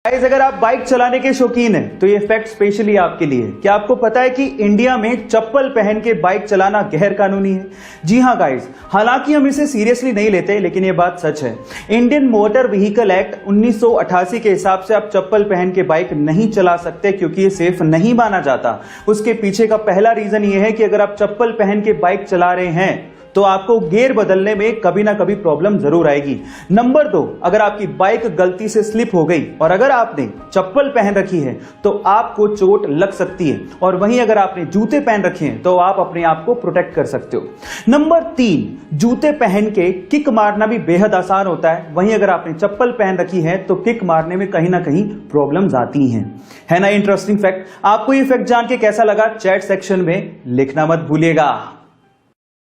Guys, अगर आप bike चलाने के शौकीन हैं तो ये फैक्ट स्पेशली आपके लिए है। क्या आपको पता है कि इंडिया में चप्पल पहन के बाइक चलाना गैर कानूनी है? जी हां गाइस, हालांकि हम इसे सीरियसली नहीं लेते, लेकिन ये बात सच है। इंडियन मोटर व्हीकल एक्ट 1988 के हिसाब से आप चप्पल पहन के बाइक नहीं चला सकते, क्योंकि ये सेफ नहीं माना जाता। उसके पीछे का पहला रीजन ये है कि अगर आप चप्पल पहन के बाइक चला रहे हैं तो आपको गियर बदलने में कभी ना कभी प्रॉब्लम जरूर आएगी। नंबर 2, अगर आपकी बाइक गलती से स्लिप हो गई और अगर आपने चप्पल पहन रखी है तो आपको चोट लग सकती है, और वहीं अगर आपने जूते पहन रखे हैं तो आप अपने आप को प्रोटेक्ट कर सकते हो। नंबर 3, जूते पहन के किक मारना भी बेहद आसान होता है, वहीं अगर आपने चप्पल पहन रखी है तो किक मारने में कहीं ना कहीं प्रॉब्लम्स आती हैं। है ना इंटरेस्टिंग फैक्ट? आपको ये फैक्ट जान के कैसा लगा, चैट सेक्शन में लिखना मत भूलिएगा।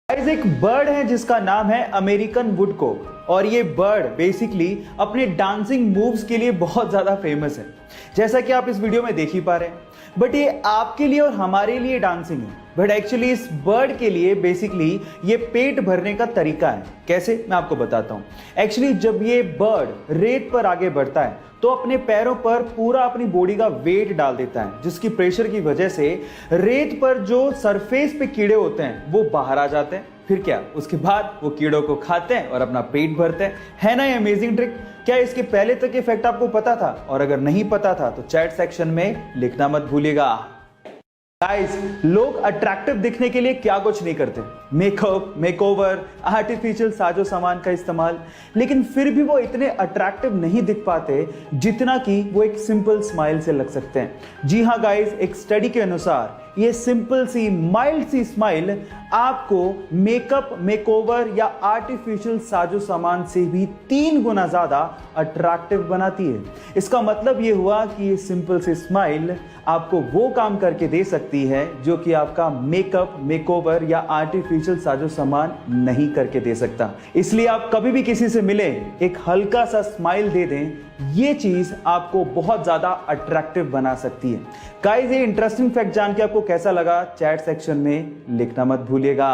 एक बर्ड है जिसका नाम है अमेरिकन वुडकॉक, और ये बर्ड बेसिकली अपने डांसिंग मूव्स के लिए बहुत ज्यादा फेमस है, जैसा कि आप इस वीडियो में देख ही पा रहे हैं। बट ये आपके लिए और हमारे लिए डांसिंग है, बट एक्चुअली इस बर्ड के लिए बेसिकली ये पेट भरने का तरीका है। कैसे, मैं आपको बताता हूं। एक्चुअली जब ये बर्ड रेत पर आगे बढ़ता है तो अपने पैरों पर पूरा अपनी बॉडी का वेट डाल देता है, जिसकी प्रेशर की वजह से रेत पर जो सरफेस पे कीड़े होते हैं वो बाहर आ जाते हैं। फिर क्या, उसके बाद वो कीड़ों को खाते हैं और अपना पेट भरते हैं। है ना ये अमेजिंग ट्रिक? क्या इसके पहले तक ये फैक्ट आपको पता था? और अगर नहीं पता था तो चैट सेक्शन में लिखना मत भूलिएगा। गाइस, लोग अट्रैक्टिव दिखने के लिए क्या कुछ नहीं करते, मेकअप, मेकओवर, आर्टिफिशियल साजो सामान का इस्तेमाल, लेकिन फिर भी वो इतने अट्रैक्टिव नहीं दिख पाते जितना कि वो एक सिंपल स्माइल से लग सकते हैं। जी हां गाइस, एक स्टडी के अनुसार ये सिंपल सी माइल्ड सी स्माइल आपको मेकअप, मेकओवर या आर्टिफिशियल साजो सामान से भी 3 गुना ज्यादा अट्रैक्टिव बनाती है। इसका मतलब ये हुआ कि ये सिंपल सी स्माइल आपको वो काम करके दे सकती है जो कि आपका मेकअप, मेकओवर या आर्टिफिशियल साजो सामान नहीं करके दे सकता। इसलिए आप कभी भी किसी से मिले, एक हल्का सा स्माइल दे दें, ये चीज आपको बहुत ज्यादा अट्रैक्टिव बना सकती है। गाइस, ये इंटरेस्टिंग फैक्ट जान के आपको कैसा लगा, चैट सेक्शन में लिखना मत भूलिएगा।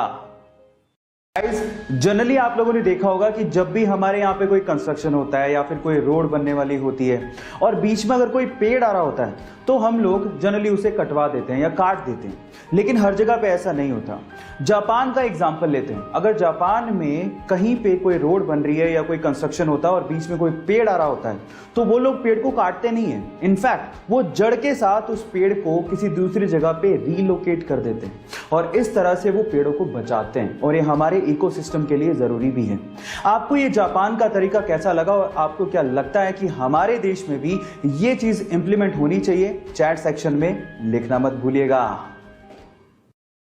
गाइस, जनरली आप लोगों ने देखा होगा कि जब भी हमारे यहाँ पे कोई कंस्ट्रक्शन होता है या फिर कोई रोड बनने वाली होती है और बीच में अगर कोई पेड़ आ रहा होता है तो हम लोग जनरली उसे कटवा देते हैं या काट देते हैं, लेकिन हर जगह पे ऐसा नहीं होता। जापान का एग्जांपल लेते हैं। अगर जापान में कहीं पे कोई रोड बन रही है या कोई कंस्ट्रक्शन होता है और बीच में कोई पेड़ आ रहा होता है तो वो लोग पेड़ को काटते नहीं है, इनफैक्ट वो जड़ के साथ उस पेड़ को किसी दूसरी जगह पे रीलोकेट कर देते हैं और इस तरह से वो पेड़ों को बचाते हैं, और ये हमारे इकोसिस्टम के लिए जरूरी भी है। आपको ये जापान का तरीका कैसा लगा और आपको क्या लगता है कि हमारे देश में भी ये चीज इंप्लीमेंट होनी चाहिए? चैट सेक्शन में लिखना मत भूलिएगा।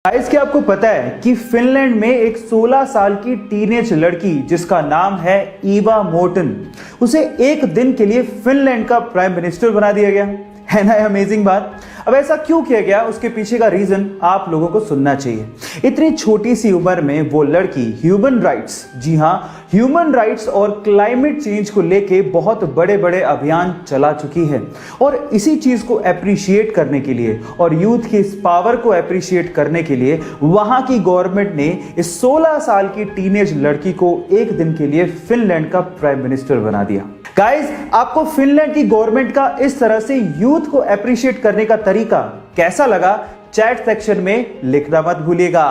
गाइस, क्या आपको पता है कि फिनलैंड में एक 16 साल की टीनेज लड़की जिसका नाम है ईवा मोर्टन, उसे एक दिन के लिए फिनलैंड का प्राइम मिनिस्टर बना दिया गया? है ना अमेजिंग बात? अब ऐसा क्यों किया गया, उसके पीछे का रीजन आप लोगों को सुनना चाहिए। इतनी छोटी सी उम्र में वो लड़की ह्यूमन राइट्स, जी हां, ह्यूमन राइट्स और क्लाइमेट चेंज को लेके बहुत बड़े बड़े अभियान चला चुकी है, और इसी चीज को एप्रिशिएट करने के लिए और यूथ की इस पावर को एप्रिशिएट करने के लिए वहां की गवर्नमेंट ने इस 16 साल की टीनेज लड़की को एक दिन के लिए फिनलैंड का प्राइम मिनिस्टर बना दिया। गाइस, आपको फिनलैंड की गवर्नमेंट का इस तरह से यूथ को एप्रिशिएट करने का तरीका कैसा लगा? चैट सेक्शन में लिखना मत भूलिएगा।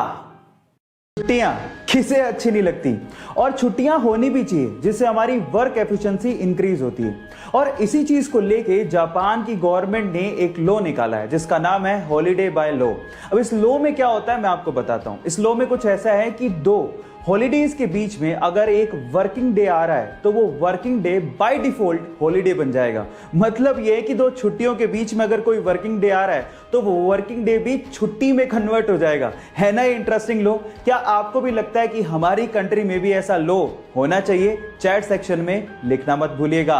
छुट्टियां किसे अच्छी नहीं लगती, और छुट्टियां होनी भी चाहिए जिससे हमारी वर्क एफिशिएंसी इंक्रीज होती है, और इसी चीज को लेके जापान की गवर्नमेंट ने एक लॉ निकाला है जिसका नाम है हॉलीडे बाय लॉ। अब इस लॉ में क्या होता है मैं आपको बताता हूं। इस लॉ में कुछ ऐसा है कि 2 हॉलीडेज के बीच में अगर एक वर्किंग डे आ रहा है तो वो working day by default holiday बन जाएगा। मतलब ये है कि 2 छुट्टियों के बीच में अगर कोई वर्किंग डे आ रहा है तो वो वर्किंग डे भी छुट्टी में कन्वर्ट हो जाएगा। है ना इंटरेस्टिंग लॉ? क्या आपको भी लगता है कि हमारी कंट्री में भी ऐसा लॉ होना चाहिए? चैट सेक्शन में लिखना मत भूलिएगा।